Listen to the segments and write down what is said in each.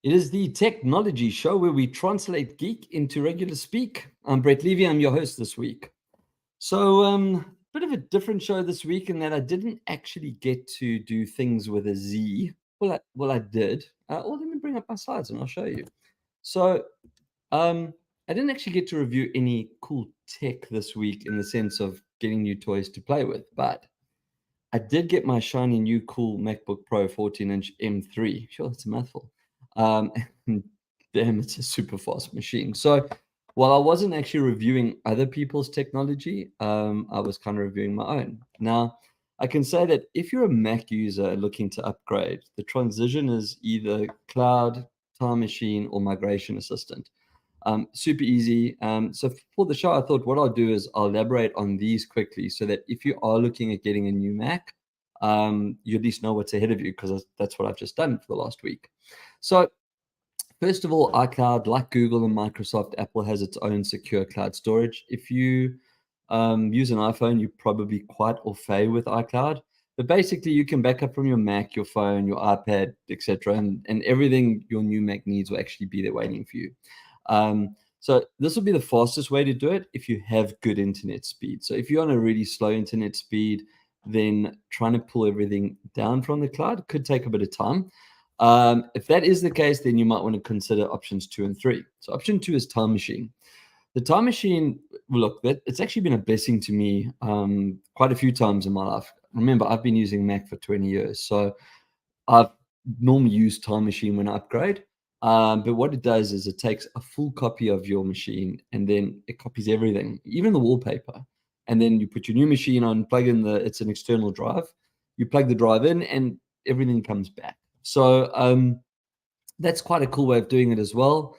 It is the Technology Show where we translate geek into regular speak. I'm Brett Levy. I'm your host this week. So, bit of a different show this week in that I didn't actually get to do things with a Z. Well, I did. Let me bring up my slides and I'll show you. So, I didn't actually get to review any cool tech this week in the sense of getting new toys to play with, but I did get my shiny new cool MacBook Pro 14-inch M3. Sure, that's a mouthful. Um, Damn, it's a super fast machine. So while I wasn't actually reviewing other people's technology, I was kind of reviewing my own. Now, I can say that if you're a Mac user looking to upgrade, the transition is either cloud, time machine, or migration assistant. Super easy. So for the show, I thought what I'll do is I'll elaborate on these quickly so that if you are looking at getting a new Mac, you at least know what's ahead of you, because that's what I've just done for the last week. So first of all, iCloud, like Google and Microsoft, Apple has its own secure cloud storage. If you use an iPhone, you're probably quite au fait with iCloud. But basically, you can back up from your Mac, your phone, your iPad, etc., and everything your new Mac needs will actually be there waiting for you. So this will be the fastest way to do it if you have good internet speed. So if you're on a really slow internet speed, then trying to pull everything down from the cloud could take a bit of time. If that is the case, then you might want to consider options 2 and 3. So option 2 is Time Machine. The Time Machine, look, it's actually been a blessing to me quite a few times in my life. Remember, I've been using Mac for 20 years, so I've normally used Time Machine when I upgrade. But what it does is it takes a full copy of your machine and then it copies everything, even the wallpaper. And then you put your new machine on, plug in it's an external drive. You plug the drive in and everything comes back. So that's quite a cool way of doing it as well.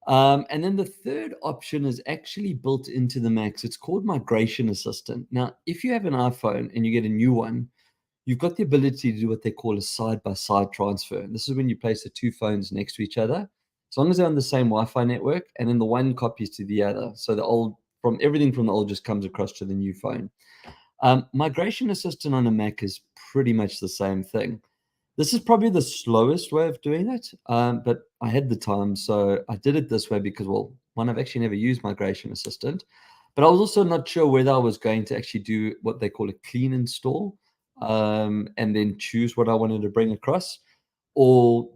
And then the third option is actually built into the Macs. It's called Migration Assistant. Now, if you have an iPhone and you get a new one, you've got the ability to do what they call a side-by-side transfer. And this is when you place the two phones next to each other, as long as they're on the same Wi-Fi network, and then the one copies to the other. So everything from the old just comes across to the new phone. Migration Assistant on a Mac is pretty much the same thing. This is probably the slowest way of doing it, but I had the time, so I did it this way because, well, one, I've actually never used Migration Assistant, but I was also not sure whether I was going to actually do what they call a clean install, and then choose what I wanted to bring across, or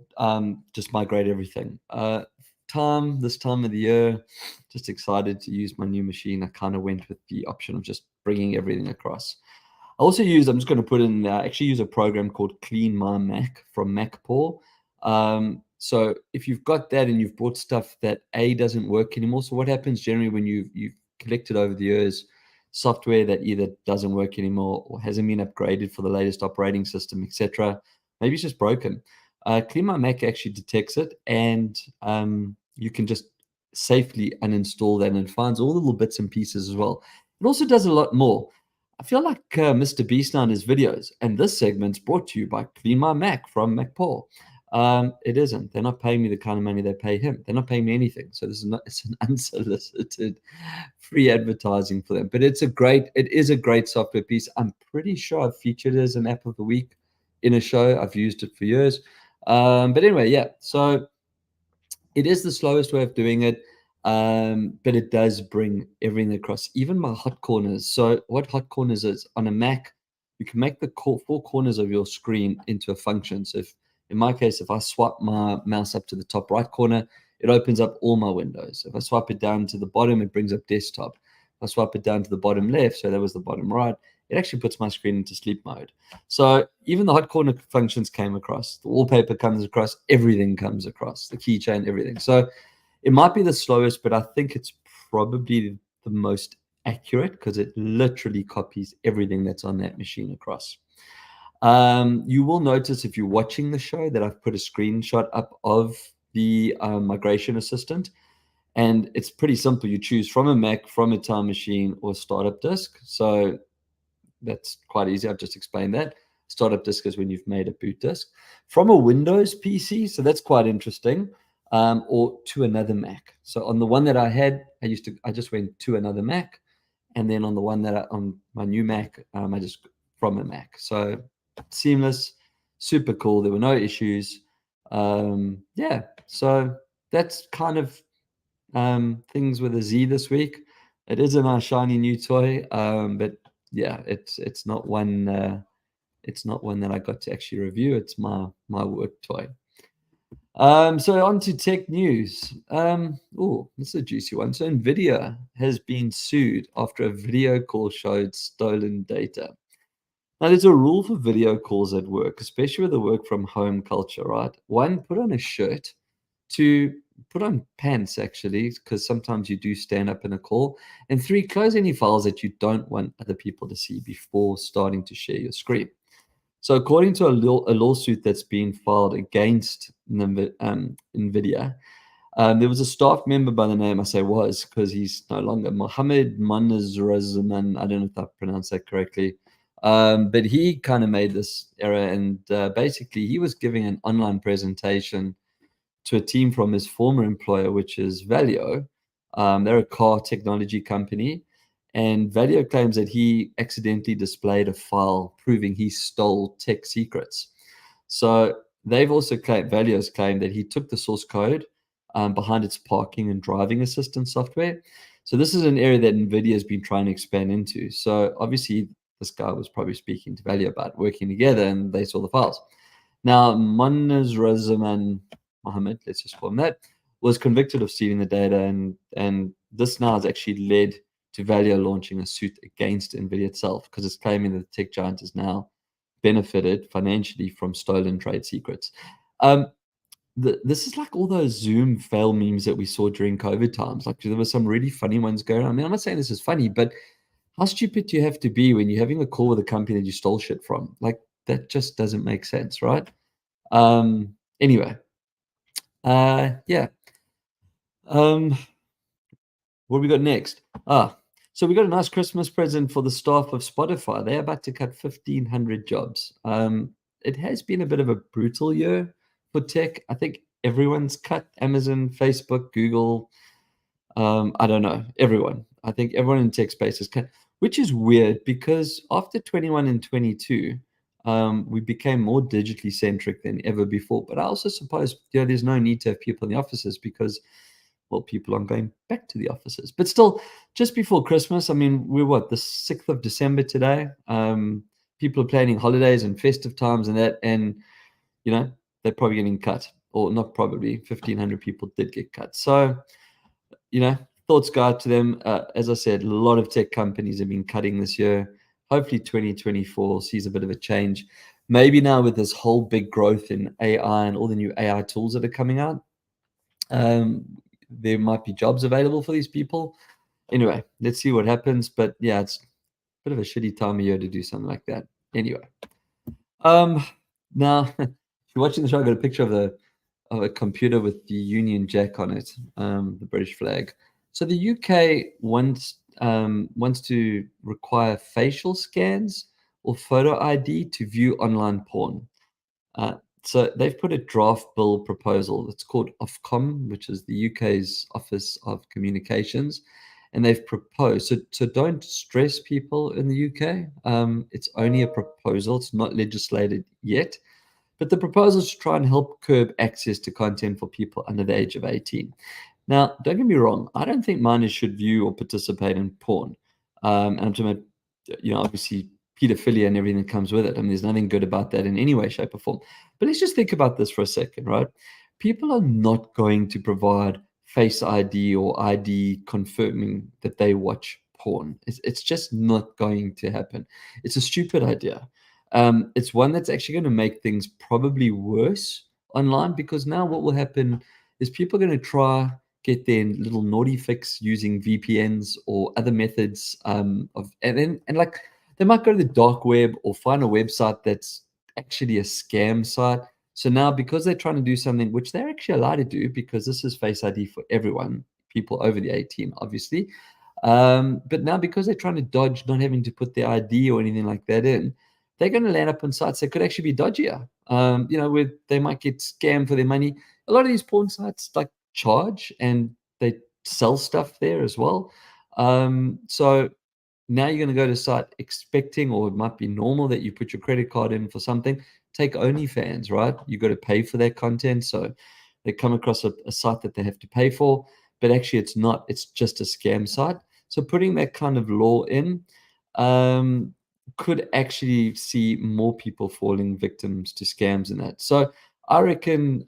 just migrate everything. This time of the year, just excited to use my new machine. I kind of went with the option of just bringing everything across. I'm just going to put in, actually use a program called CleanMyMac from MacPaw. So if you've got that and you've bought stuff that doesn't work anymore, so what happens generally when you've collected over the years software that either doesn't work anymore or hasn't been upgraded for the latest operating system, etc. Maybe it's just broken. CleanMyMac actually detects it, and you can just safely uninstall that, and it finds all the little bits and pieces as well. It also does a lot more. I feel like Mr. Beast now in his videos, and this segment's brought to you by CleanMyMac from MacPaw. It isn't. They're not paying me the kind of money they pay him. They're not paying me anything. So it's an unsolicited free advertising for them. But it is a great software piece. I'm pretty sure I've featured it as an app of the week in a show. I've used it for years. But anyway, yeah. So it is the slowest way of doing it. But it does bring everything across, even my hot corners. So what hot corners is, on a Mac, you can make the four corners of your screen into a function. So in my case, if I swap my mouse up to the top right corner, it opens up all my windows. If I swipe it down to the bottom, it brings up desktop. If I swipe it down to the bottom left, so that was the bottom right, it actually puts my screen into sleep mode. So even the hot corner functions came across. The wallpaper comes across. Everything comes across. The keychain, everything. So it might be the slowest, but I think it's probably the most accurate because it literally copies everything that's on that machine across. You will notice if you're watching the show that I've put a screenshot up of the Migration Assistant, and it's pretty simple. You choose from a Mac, from a Time Machine, or startup disk. So that's quite easy. I've just explained that. Startup disk is when you've made a boot disk. From a Windows PC, so that's quite interesting. Or to another Mac. So on the one that I had, I just went to another Mac, and then on the one on my new Mac, I just from a Mac. So seamless, super cool. There were no issues. Yeah, so that's kind of things with a Z this week. It is a nice shiny new toy, but yeah, it's not one. It's not one that I got to actually review. It's my work toy. So on to tech news. Oh, this is a juicy one. So NVIDIA has been sued after a video call showed stolen data. Now, there's a rule for video calls at work, especially with the work from home culture, right? One, put on a shirt. Two, put on pants, actually, because sometimes you do stand up in a call. And three, close any files that you don't want other people to see before starting to share your screen. So, according to a lawsuit that's been filed against NVIDIA, there was a staff member by the name, I say was because he's no longer, Mohammed Manazrazaman. I don't know if I pronounced that correctly. But he kind of made this error, and basically he was giving an online presentation to a team from his former employer, which is Valio. They're a car technology company, and Valio claims that he accidentally displayed a file proving he stole tech secrets. So they've also claimed, Valio's claimed that he took the source code behind its parking and driving assistance software. So this is an area that NVIDIA has been trying to expand into. So obviously, this guy was probably speaking to Valio about working together, and they saw the files. Now, Manazrazaman Mohammed, let's just call him that, was convicted of stealing the data, and this now has actually led to Valio launching a suit against NVIDIA itself because it's claiming that the tech giant has now benefited financially from stolen trade secrets. This is like all those Zoom fail memes that we saw during COVID times. Like there were some really funny ones going on. I mean, I'm not saying this is funny, but how stupid do you have to be when you're having a call with a company that you stole shit from? Like that just doesn't make sense, right? Anyway, yeah. Um, what have we got next? So we got a nice Christmas present for the staff of Spotify. They're about to cut 1,500 jobs. It has been a bit of a brutal year for tech. I think everyone's cut. Amazon, Facebook, Google. I don't know. Everyone. I think everyone in tech space is cut, which is weird because after 21 and 22, we became more digitally centric than ever before. But I also suppose there's no need to have people in the offices because, well, people aren't going back to the offices. But still, just before Christmas, I mean, we're what, the 6th of December today? People are planning holidays and festive times and that, and they're probably getting cut, or not probably. 1,500 people did get cut. So, thoughts go out to them. As I said, a lot of tech companies have been cutting this year. Hopefully 2024 sees a bit of a change. Maybe now with this whole big growth in AI and all the new AI tools that are coming out, there might be jobs available for these people. Anyway, let's see what happens. But yeah, it's a bit of a shitty time of year to do something like that. Anyway, now if you're watching the show, I got a picture of a computer with the Union Jack on it, the British flag. So the UK wants to require facial scans or photo ID to view online porn. So they've put a draft bill proposal. It's called Ofcom, which is the UK's Office of Communications, and they've proposed. So don't stress people in the UK. It's only a proposal. It's not legislated yet. But the proposal is to try and help curb access to content for people under the age of 18. Now, don't get me wrong. I don't think minors should view or participate in porn. And I'm talking about, obviously pedophilia and everything that comes with it. I mean, there's nothing good about that in any way, shape, or form. But let's just think about this for a second, right? People are not going to provide Face ID or ID confirming that they watch porn. It's just not going to happen. It's a stupid idea. It's one that's actually going to make things probably worse online because now what will happen is people are going to try get their little naughty fix using VPNs or other methods and like they might go to the dark web or find a website that's actually a scam site. So now because they're trying to do something which they're actually allowed to do because this is Face ID for everyone, people over the 18, obviously. But now because they're trying to dodge not having to put their ID or anything like that in, they're going to land up on sites that could actually be dodgier, where they might get scammed for their money. A lot of these porn sites like charge and they sell stuff there as well. So now you're going to go to a site expecting, or it might be normal that you put your credit card in for something. take OnlyFans, right? You got to pay for their content. So they come across a site that they have to pay for, but actually it's not. It's just a scam site. So putting that kind of law in could actually see more people falling victims to scams and that. So I reckon,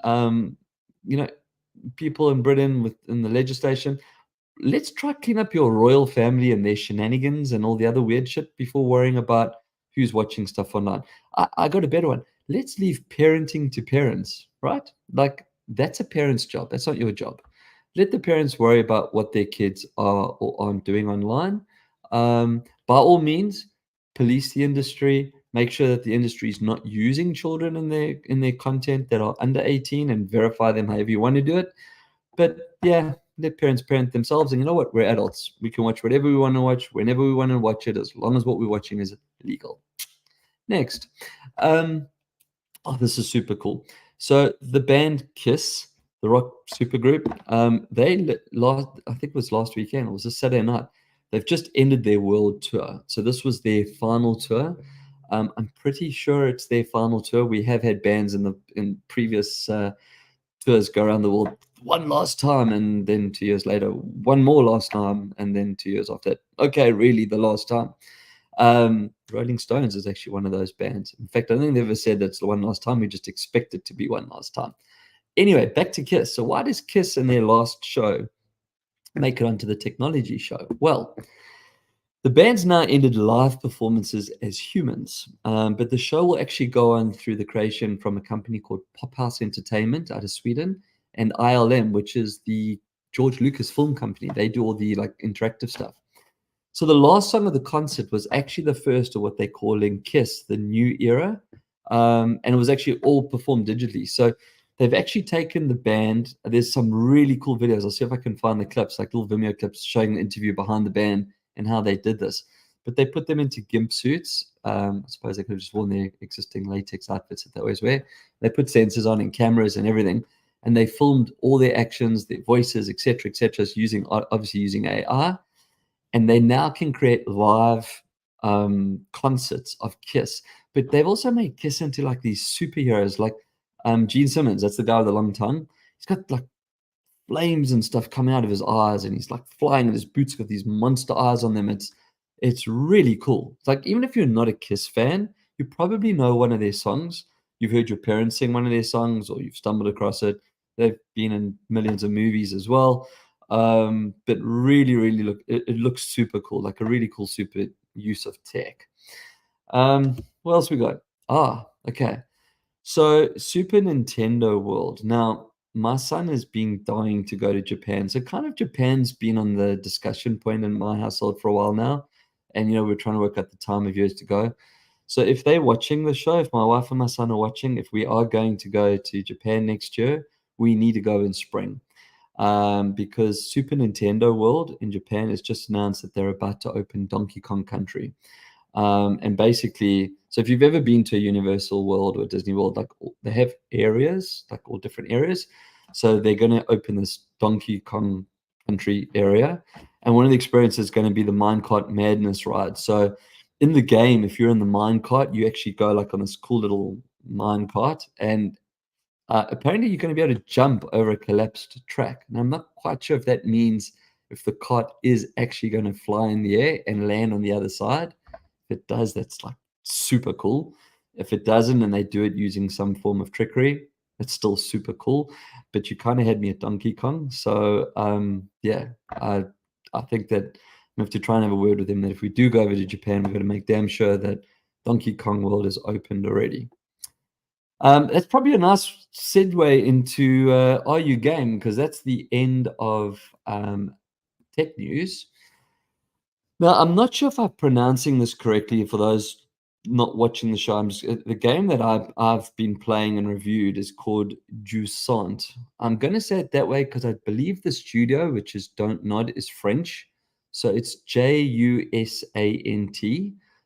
people in Britain within the legislation, let's try clean up your royal family and their shenanigans and all the other weird shit before worrying about who's watching stuff online. I got a better one. Let's leave parenting to parents, right? Like, that's a parent's job. That's not your job. Let the parents worry about what their kids are or aren't doing online. By all means, police the industry. Make sure that the industry is not using children in their content that are under 18, and verify them however you want to do it. But yeah, let parents parent themselves. And you know what? We're adults. We can watch whatever we want to watch, whenever we want to watch it, as long as what we're watching is legal. Next. This is super cool. So the band Kiss, the rock supergroup, I think it was last weekend, it was a Saturday night. They've just ended their world tour. So this was their final tour. I'm pretty sure it's their final tour. We have had bands in previous tours go around the world one last time, and then 2 years later, one more last time, and then 2 years after that. Okay, really, the last time. Rolling Stones is actually one of those bands. In fact, I don't think they ever said that's the one last time. We just expect it to be one last time. Anyway, back to Kiss. So why does Kiss in their last show make it onto the Technology show? Well, the band's now ended live performances as humans, but the show will actually go on through the creation from a company called Pop House Entertainment out of Sweden, and ILM, which is the George Lucas film company. They do all the interactive stuff. So the last song of the concert was actually the first of what they're calling Kiss, the new era, and it was actually all performed digitally. So they've actually taken the band. There's some really cool videos. I'll see if I can find the clips, like little Vimeo clips showing the interview behind the band and how they did this. But they put them into GIMP suits. I suppose they could have just worn their existing latex outfits that they always wear. They put sensors on and cameras and everything, and they filmed all their actions, their voices, etc., etc., obviously using AI. And they now can create live concerts of Kiss. But they've also made Kiss into like these superheroes, like Gene Simmons. That's the guy with the long tongue. He's got like flames and stuff coming out of his eyes, and he's like flying, and his boots got these monster eyes on them. It's really cool. It's like, even if you're not a Kiss fan, you probably know one of their songs. You've heard your parents sing one of their songs, or you've stumbled across it. They've been in millions of movies as well. But really, really it looks super cool, like a really cool super use of tech. What else we got? Okay. So Super Nintendo World. Now, my son has been dying to go to Japan. So kind of Japan's been on the discussion point in my household for a while now. And, we're trying to work out the time of years to go. So if they're watching the show, if my wife and my son are watching, if we are going to go to Japan next year, we need to go in spring. Because Super Nintendo World in Japan has just announced that they're about to open Donkey Kong Country. And basically, so if you've ever been to a Universal World or Disney World, like they have areas, like all different areas. So they're going to open this Donkey Kong Country area. And one of the experiences is going to be the Minecart Madness ride. So in the game, if you're in the minecart, you actually go like on this cool little minecart, and apparently you're going to be able to jump over a collapsed track. And I'm not quite sure if that means if the cart is actually going to fly in the air and land on the other side. If it does, that's like super cool. If it doesn't, and they do it using some form of trickery, it's still super cool. But you kind of had me at Donkey Kong. So I think that we have to try and have a word with him that if we do go over to Japan, we're going to make damn sure that Donkey Kong World is opened already. That's probably a nice segue into Are You Game? Because that's the end of tech news. Now, I'm not sure if I'm pronouncing this correctly. For those not watching the show, the game that I've been playing and reviewed is called Jusant. I'm going to say it that way because I believe the studio, which is Don't Nod, is French. So it's Jusant.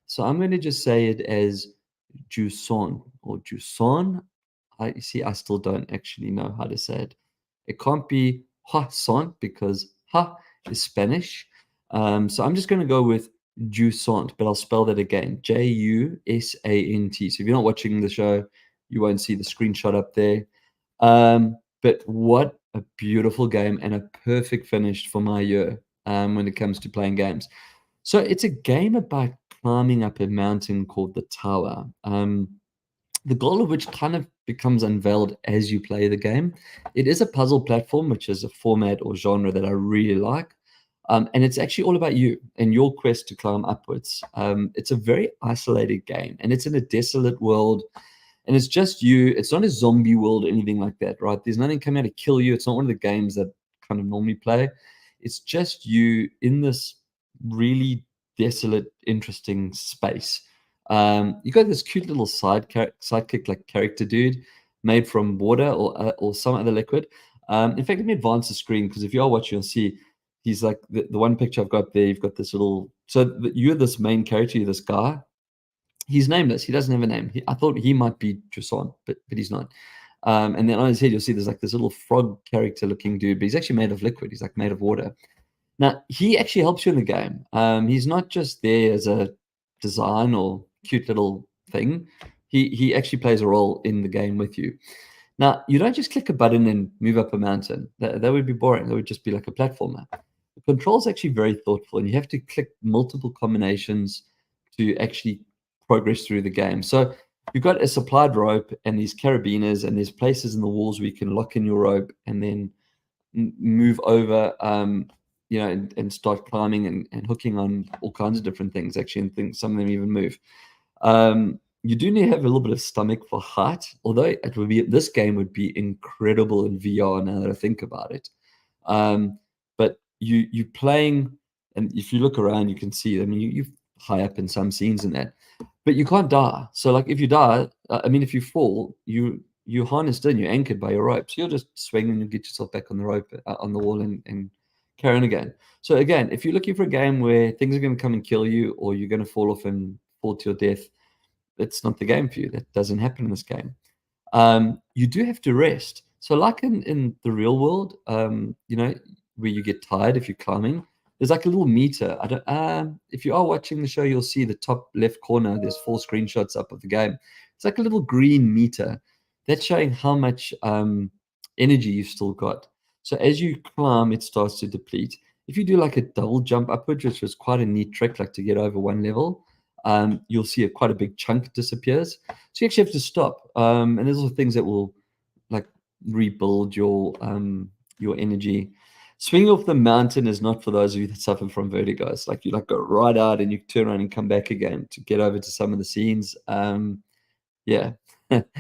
So I'm going to just say it as Jusant or Jusant. I still don't actually know how to say it. It can't be Jusant because Ha is Spanish. So I'm just going to go with Jusant, but I'll spell that again. Jusant. So if you're not watching the show, you won't see the screenshot up there. But what a beautiful game and a perfect finish for my year when it comes to playing games. So it's a game about climbing up a mountain called the Tower. The goal of which kind of becomes unveiled as you play the game. It is a puzzle platform, which is a format or genre that I really like. And it's actually all about you and your quest to climb upwards. It's a very isolated game, and it's in a desolate world, and it's just you. It's not a zombie world or anything like that, right? There's nothing coming out to kill you. It's not one of the games that kind of normally play. It's just you in this really desolate, interesting space. You got this cute little sidekick like character dude made from water or some other liquid. In fact, let me advance the screen, because if you are watching, you'll see he's like the one picture I've got there. You've got this little. So you're this main character, you're this guy. He's nameless. He doesn't have a name. I thought he might be Jusant, but he's not. And then on his head, you'll see there's like this little frog character looking dude, but he's actually made of liquid. He's like made of water. Now, he actually helps you in the game. He's not just there as a design or cute little thing. He actually plays a role in the game with you. Now, you don't just click a button and move up a mountain. That would be boring. That would just be like a platformer. The control is actually very thoughtful, and you have to click multiple combinations to actually progress through the game. So you've got a supplied rope and these carabiners, and there's places in the walls where you can lock in your rope and then move over, and start climbing and hooking on all kinds of different things, actually, and things, some of them even move. You do need to have a little bit of stomach for height, although this game would be incredible in VR now that I think about it. But you playing, and if you look around, you can see, I mean, you're high up in some scenes in that, but you can't die. So like if you die, if you fall, you're harnessed in, you're anchored by your rope. So you'll just swing and you'll get yourself back on the rope, on the wall, and carry on again. So again, if you're looking for a game where things are going to come and kill you, or you're going to fall off and fall to your death, it's not the game for you. That doesn't happen in this game. You do have to rest. So like in the real world, where you get tired if you're climbing, there's like a little meter. If you are watching the show, you'll see the top left corner. There's 4 screenshots up of the game. It's like a little green meter that's showing how much energy you've still got. So as you climb, it starts to deplete. If you do like a double jump upwards, which was quite a neat trick, like to get over one level, you'll see quite a big chunk disappears. So you actually have to stop. And there's also things that will like rebuild your energy. Swinging off the mountain is not for those of you that suffer from vertigo. It's like you like go right out and you turn around and come back again to get over to some of the scenes. Yeah. But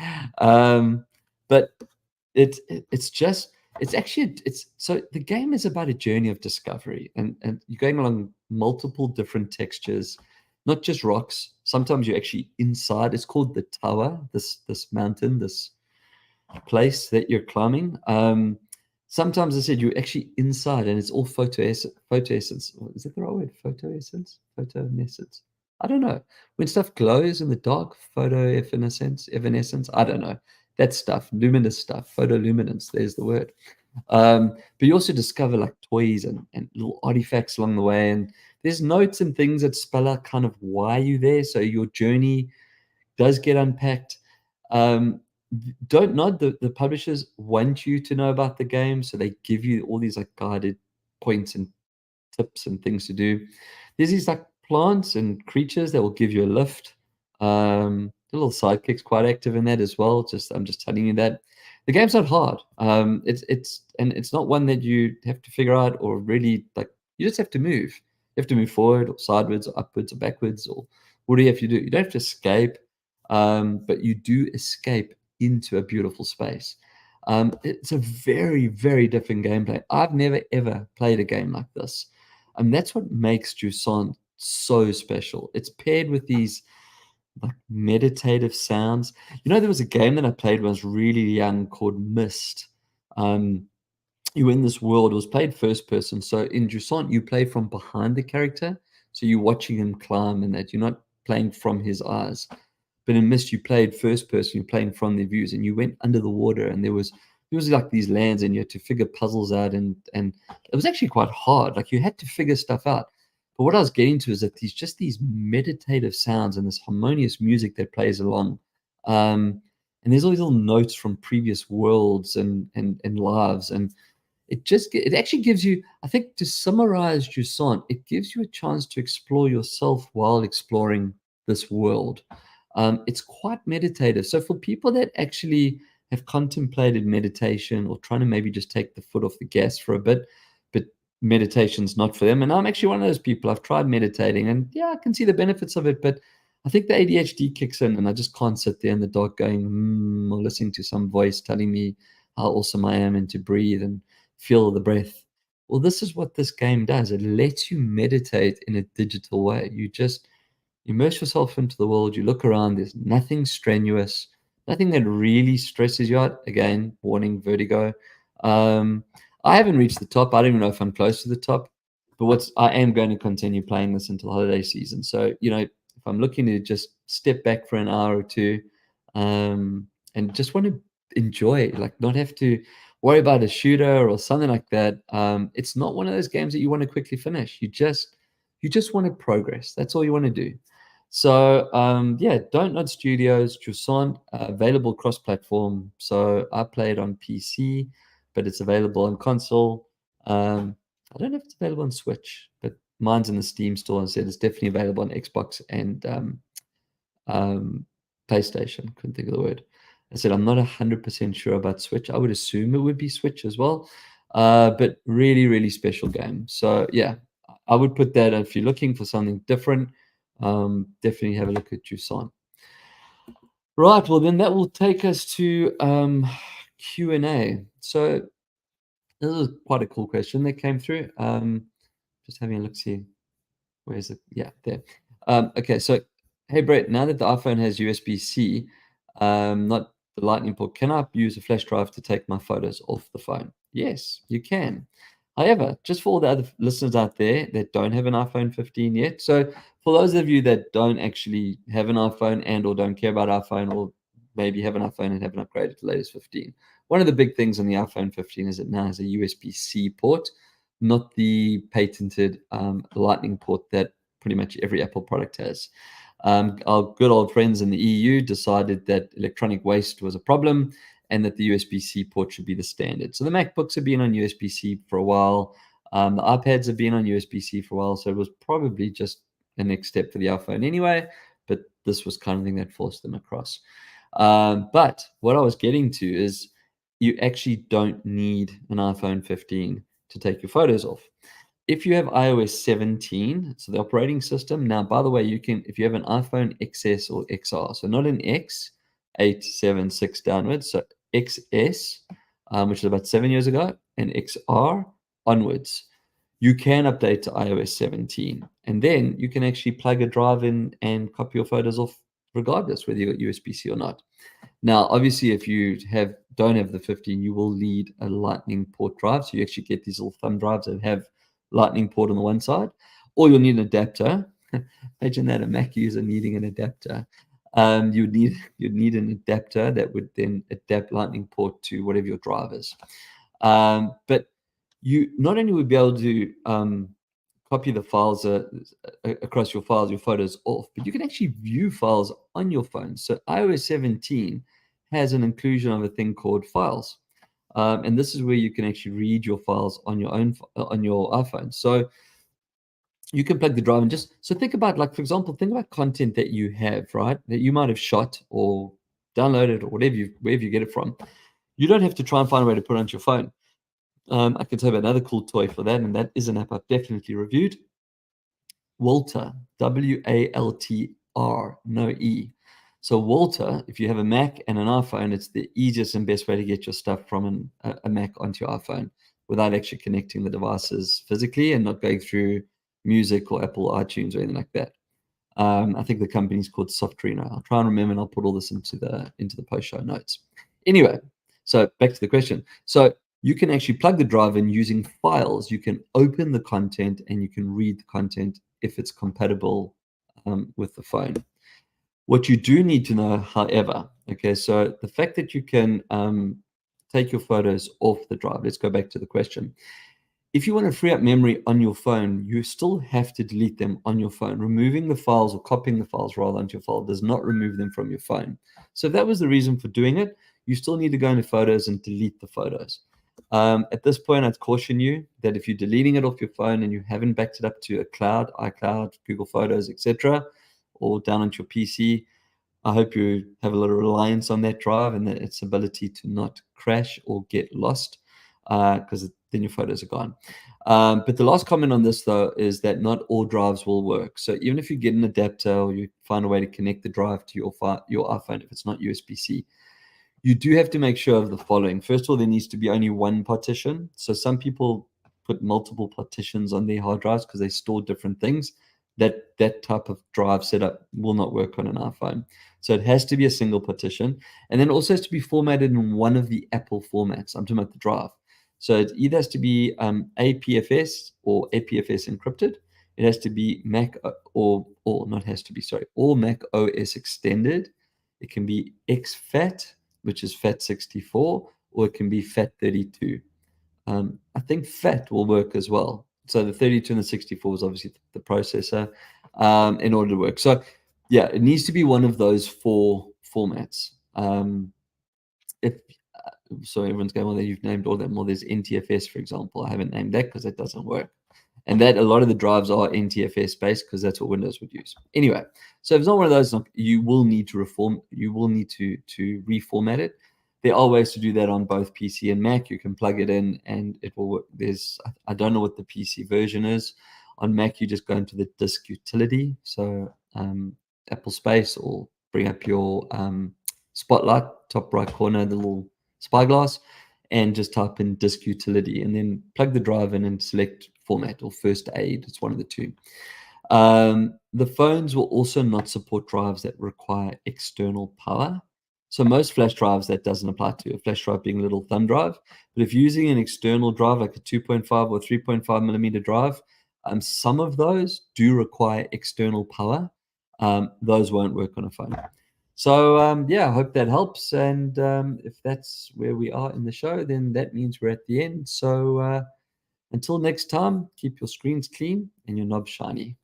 so the game is about a journey of discovery, and you're going along multiple different textures, not just rocks. Sometimes you're actually inside. It's called the Tower, this mountain, this place that you're climbing. Sometimes I said you're actually inside, and it's all photoessence. Is that the right word? Photonescence. I don't know. When stuff glows in the dark, evanescence. I don't know. That stuff, luminous stuff, photoluminance. There's the word. But you also discover like toys and little artifacts along the way, and there's notes and things that spell out kind of why you're there. So your journey does get unpacked. Don't nod. The publishers want you to know about the game, so they give you all these like guided points and tips and things to do. There's these like plants and creatures that will give you a lift. The little sidekick's quite active in that as well. I'm just telling you that the game's not hard. It's not one that you have to figure out or really like. You just have to move. You have to move forward or sideways or upwards or backwards, or what do you have to do? You don't have to escape, but you do escape into a beautiful space. It's a very, very different gameplay. I've never ever played a game like this. And that's what makes Jusant so special. It's paired with these like meditative sounds. There was a game that I played when I was really young called Myst. You're in this world. It was played first person. So in Jusant, you play from behind the character. So you're watching him climb, and that you're not playing from his eyes. But in Myst, you played first person. You're playing from their views, and you went under the water, and there was like these lands, and you had to figure puzzles out, and it was actually quite hard. Like you had to figure stuff out. But what I was getting to is that these meditative sounds and this harmonious music that plays along, and and there's all these little notes from previous worlds and lives, and it actually gives you, I think, to summarize Jusant, it gives you a chance to explore yourself while exploring this world. It's quite meditative. So for people that actually have contemplated meditation or trying to maybe just take the foot off the gas for a bit, but meditation's not for them. And I'm actually one of those people. I've tried meditating, and yeah, I can see the benefits of it, but I think the ADHD kicks in, and I just can't sit there in the dark going, or listening to some voice telling me how awesome I am and to breathe and feel the breath. Well, this is what this game does. It lets you meditate in a digital way. You just immerse yourself into the world. You look around. There's nothing strenuous, nothing that really stresses you out. Again, warning, vertigo. I haven't reached the top. I don't even know if I'm close to the top. But I am going to continue playing this until holiday season. So, if I'm looking to just step back for an hour or two, and just want to enjoy, like not have to worry about a shooter or something like that. It's not one of those games that you want to quickly finish. You just want to progress. That's all you want to do. So yeah, Don't Nod Studios, Jusant, available cross-platform. So I play it on PC, but it's available on console. I don't know if it's available on Switch, but mine's in the Steam store and said it's definitely available on Xbox and PlayStation. Couldn't think of the word. I said I'm not 100% sure about Switch. I would assume it would be Switch as well, but really, really special game. So yeah, I would put that if you're looking for something different. Definitely have a look at Jusant. Right, well then that will take us to Q&A. So this is quite a cool question that came through. Just having a look, see where is it? Yeah, there. Okay, so hey Brett, now that the iPhone has USB-C, not the Lightning port, can I use a flash drive to take my photos off the phone? Yes, you can. However, just for all the other listeners out there that don't have an iPhone 15 yet, so for those of you that don't actually have an iPhone and or don't care about iPhone, or maybe have an iPhone and haven't upgraded to the latest 15, one of the big things on the iPhone 15 is it now has a USB-C port, not the patented Lightning port that pretty much every Apple product has. Our good old friends in the EU decided that electronic waste was a problem and that the USB-C port should be the standard. So the MacBooks have been on USB-C for a while. The iPads have been on USB-C for a while. So it was probably just the next step for the iPhone anyway, but this was kind of thing that forced them across. But what I was getting to is you actually don't need an iPhone 15 to take your photos off. If you have iOS 17, so the operating system, now, by the way, you can, if you have an iPhone XS or XR, so not an X, 8, 7, 6 downwards, so XS, which is about 7 years ago, and XR onwards, you can update to iOS 17. And then you can actually plug a drive in and copy your photos off, regardless whether you got USB-C or not. Now, obviously, if you don't have the 15, you will need a Lightning port drive. So you actually get these little thumb drives that have Lightning port on the one side, or you'll need an adapter. Imagine that, a Mac user needing an adapter. You'd need an adapter that would then adapt Lightning port to whatever your drive is. But you not only would be able to copy the files across your photos off, but you can actually view files on your phone. So iOS 17 has an inclusion of a thing called Files. And this is where you can actually read your files on your own on your iPhone. So you can plug the drive and so think about, like, for example, think about content that you have, right, that you might have shot or downloaded or wherever you get it from. You don't have to try and find a way to put it onto your phone. I can tell you about another cool toy for that, and that is an app I've definitely reviewed. Waltr, W-A-L-T-R, no E. So Waltr, if you have a Mac and an iPhone, it's the easiest and best way to get your stuff from a Mac onto your iPhone without actually connecting the devices physically and not going through music or Apple iTunes or anything like that. I think the company's called Softorino. I'll try and remember, and I'll put all this into the post show notes. Anyway, so back to the question. So you can actually plug the drive in using Files. You can open the content and you can read the content if it's compatible with the phone. What you do need to know, however, okay, so the fact that you can take your photos off the drive, let's go back to the question. if you want to free up memory on your phone, you still have to delete them on your phone. Removing the files or copying the files rather onto your file does not remove them from your phone. So if that was the reason for doing it, you still need to go into Photos and delete the photos. At this point, I'd caution you that if you're deleting it off your phone and you haven't backed it up to a cloud, iCloud, Google Photos, etc., or down onto your PC, I hope you have a lot of reliance on that drive and that its ability to not crash or get lost, because then your photos are gone. But the last comment on this, though, is that not all drives will work. So even if you get an adapter or you find a way to connect the drive to your iPhone, if it's not USB-C, you do have to make sure of the following. First of all, there needs to be only one partition. So some people put multiple partitions on their hard drives because they store different things. That type of drive setup will not work on an iPhone. So it has to be a single partition. And then it also has to be formatted in one of the Apple formats. I'm talking about the drive. So it either has to be APFS or APFS encrypted. It has to be Mac or Mac OS extended. It can be exFAT, which is FAT64, or it can be FAT32. I think FAT will work as well. So the 32 and the 64 is obviously the processor in order to work. So yeah, it needs to be one of those 4 formats. So everyone's going, well, you've named all them. Well, there's NTFS, for example. I haven't named that because it doesn't work. And that a lot of the drives are NTFS based because that's what Windows would use. Anyway, so if it's not one of those, you will need to reformat it. There are ways to do that on both PC and Mac. You can plug it in and it will work. I don't know what the PC version is. On Mac, you just go into the disk utility. So Apple Space, or bring up your Spotlight, top right corner, the little spyglass, and just type in disk utility and then plug the drive in and select format or first aid. It's one of the two. The phones will also not support drives that require external power. So most flash drives, that doesn't apply to. A flash drive being a little thumb drive. But if you're using an external drive like a 2.5 or 3.5 millimeter drive, some of those do require external power. Those won't work on a phone. So yeah, I hope that helps. And if that's where we are in the show, then that means we're at the end. So until next time, keep your screens clean and your knobs shiny.